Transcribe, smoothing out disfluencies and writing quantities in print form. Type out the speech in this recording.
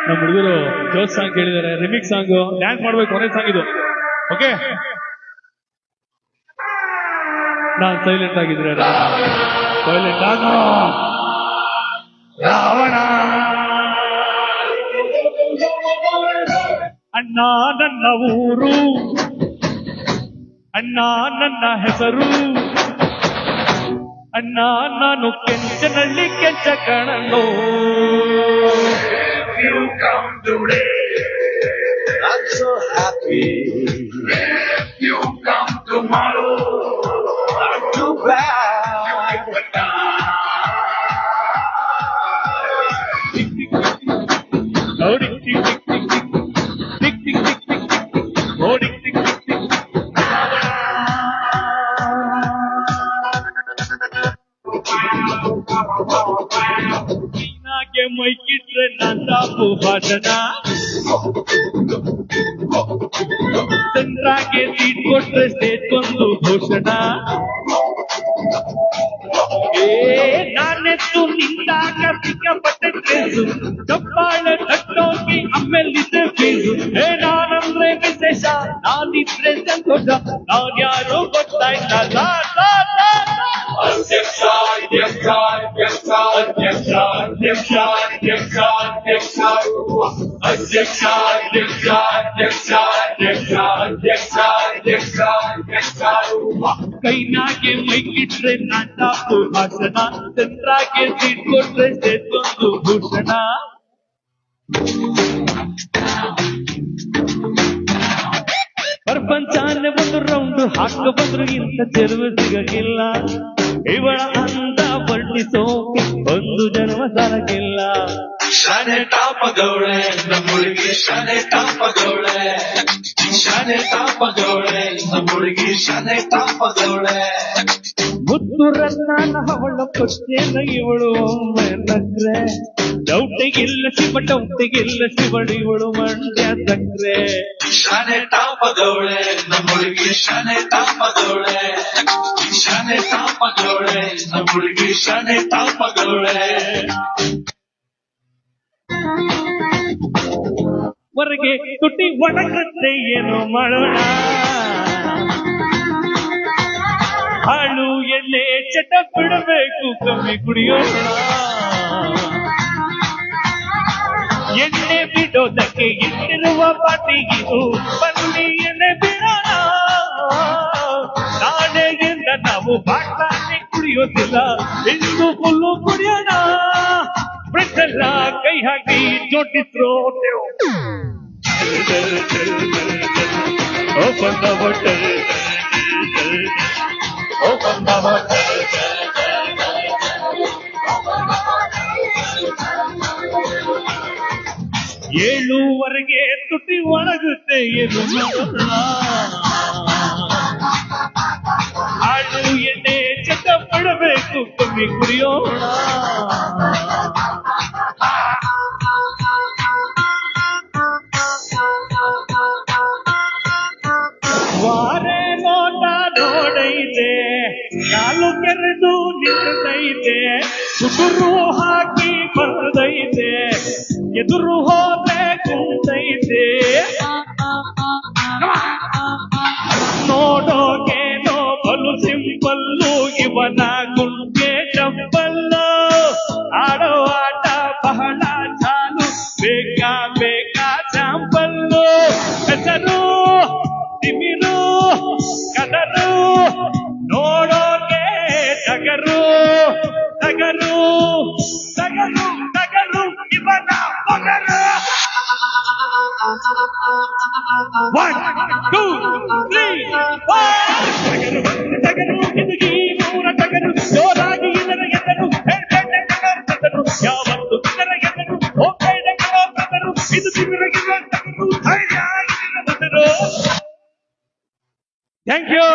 ನಮ್ಮ ಹುಡುಗರು Jose song ಕೇಳಿದ್ದಾರೆ, ರಿಮಿಕ್ಸ್ ಸಾಂಗ್, ಡ್ಯಾನ್ಸ್ ಮಾಡ್ಬೇಕು, ಕೊನೆ ಸಾಂಗ್ ಇದು. ಓಕೆ, ನಾನ್ ಸೈಲೆಂಟ್ ಆಗಿದ್ರೆ ಸೈಲೆಂಟ್ ಆಗೋ ರಾವಣ. ಅಣ್ಣ ನನ್ನ ಊರು, ಅಣ್ಣ ನನ್ನ ಹೆಸರು, ಅಣ್ಣ ನಾನು ಕೆಂಚನಳ್ಳಿ ಕೆಂಚ ಕಣೋ. You come today, I'm so happy. You come tomorrow, I'm too bad. Oh, tick tick tick tick tick tick tick tick tick. Oh, tick tick tick tick. ನೀನಾಗೆ ಮೈಕಿಟ್ರೆ ನಂದಾಪು ಭಾಷಣ, ಚಂದ್ರಾಗೆ ಸೀಟ್ ಕೊಟ್ರೆ ಸ್ಟೇಜ್ ಒಂದು ಘೋಷಣ. ನಾನೆತ್ತು ನಿಂತಾಗ ಸಿಕ್ಕಾಪಟ್ಟೆ ಕ್ರೇಜು, ಚಪ್ಪಾಳೆ ತಟ್ಟೋಗಿ ಆಮೇಲಿದ್ದೆ ಫೀಸು. ನಾನಂದ್ರೆ ವಿಶೇಷ, ನಾನಿದ್ರೆ ಸಂತೋಷ, ನಾನ್ ಯಾರು ಗೊತ್ತಾಯ್ತಲ್ಲ. ಅಧ್ಯಕ್ಷ ಅಧ್ಯಕ್ಷ ಅಧ್ಯಕ್ಷ ಅಧ್ಯಕ್ಷ ಅಧ್ಯಕ್ಷ ಅಧ್ಯಕ್ಷ ಅಧ್ಯಕ್ಷ ಅಧ್ಯಕ್ಷ ಅಧ್ಯಕ್ಷ ಅಧ್ಯಕ್ಷ ಅಧ್ಯಕ್ಷ ಅಧ್ಯಕ್ಷ ಅಧ್ಯಕ್ಷ ಅಧ್ಯಕ್ಷ. ಕೈನಾಗೆ ಮೈಕಿಟ್ರೆ ನಾಟಾಪು ಭಾಷಣ, ಚಂದ್ರಾಗೆ ಸೀಟ್ ಕೊಟ್ರೆ ಸ್ಟೇಜ್ ಒಂದು ಭೂಷಣ. ಪ್ರಪಂಚಾನೆ ಒಂದು ರೌಂಡ್ ಹಾಕ ಬಂದ್ರು ಇಂಥ ಚೆಲುವು ಸಿಗಕ್ಕಿಲ್ಲ. ಇವಳ ಅಂದ ವರ್ಣಿಸೋಕೆ ಒಂದು ಜನ್ಮ ಸಾಲಕ್ಕಿಲ್ಲ. ಶಾನೆ ಟಾಪದವಳೆ ನಮ್ಮುಡುಗಿ, ಶಾನೆ ಟಾಪದವಳೆ, ಶಾನೆ ಟಾಪದವಳೆ ನಮ್ಮುಡುಗಿ, ಶಾನೆ ಟಾಪದವಳೆ. ಮುತ್ತು ರತ್ನ ಅವಳ ಪಕ್ಷೇನ ಇವಳು ಒಮ್ಮೆ ನಕ್ರೆ, ಡೌಟಿಗಿಲ್ಲ ಶಿವ ಡೌಟಿಗಿಲ್ಲ ಶಿವಳು ಇವಳು ಮಂಡ್ಯ ಸಕ್ರೆ. ಶಾನೆ ಟಾಪದವಳೆ ನಮ್ಮುಡುಗಿ, ಶಾನೆ ಟಾಪದವಳೆ, ಶಾನೆ ಟಾಪದವಳೆ ನಮ್ಮುಡುಗಿ, ಶಾನೆ ಟಾಪದವಳೆ. ಹೊರಗೆ ತುಟಿ ಒಣಗತ್ತೆ ಏನು ಮಾಡೋಣ, ಹಾಳು ಎಣ್ಣೆ ಚಟ ಬಿಡಬೇಕು ಕಮ್ಮಿ ಕುಡಿಯೋಣ. ಎಣ್ಣೆ ಬಿಡೋದಕ್ಕೆ ಇಟ್ಟಿರುವ ಪಾಟಿಗಿದು ಬನ್ನಿ ಎಣ್ಣೆ ಬಿಡೋಣ. ನಾಳೆಯಿಂದ ನಾವು ಬಾಟ್ಲಾನೆ ಕುಡಿಯೋದಿಲ್ಲ, ಇಂದು ಫುಲ್ಲು ಕುಡಿಯೋಣ. ಫ್ರೆಂಡ್ಸ್ ಎಲ್ಲ ಕೈ ಹಾಕಿ ಜೋಡಿಸ್ರೋ. Open the bottle, open the bottle. 7:15 ತುಟಿ ಒಣಗುತ್ತೆ ಏನು ಮಾಡೋಣ. ಹಾಳು ಎಣ್ಣೆ ಚಟ ಪಡಬೇಕು ಕಮ್ಮಿ ಕುಡಿಯೋಣ. ವಾರೆ ನೋಟ ನೋಡೈತೆ, ಕಾಲು ಕೆರೆದು ನಿಂತೈತೆ, ಸುಗುರು ಹಾಕಿ ಬಂದೈತೆ, ಎದುರು ಹೋದೆ ಕುಂತೈತೆ. ನೋಡೋಗೇನೋ ಬಲು ಸಿಂಪಲ್ಲು, ಇವನ ಗುಂಗೆ ಚಪ್ಪಲ್ಲು. ಆಡೋ ಆಟ ಬಹಳ ಚಾಲು, ಬೇಕಾ ಬೇಕಾ ಚಾಂಪಲ್ಲು. ಹೆಸರು ತಿಮಿರು ಕದರು, ನೋಡೋಕೆ ಟಗರು ಟಗರು ಟಗರು ಟಗರು, ಇವನ ಪಗರು. 1, 2, 3, 4. ಟಗರು ಇದು ಈ ಮೂರ ಟಗರು, ಜೋರಾಗಿ ಇದರ ಎದರು, ಹೇಳ್ಬೇಡ ಟಗರು. ಯಾವತ್ತು ಇದರ ಎದರು, ಹೋಗ್ಬೇಡ ಟಗರು. ಇದು ತಿಮಿರಗಿರುವ ಟಗರು, ಧೈರ್ಯ ಆಗಿರುವ ಟಗರು. Thank you.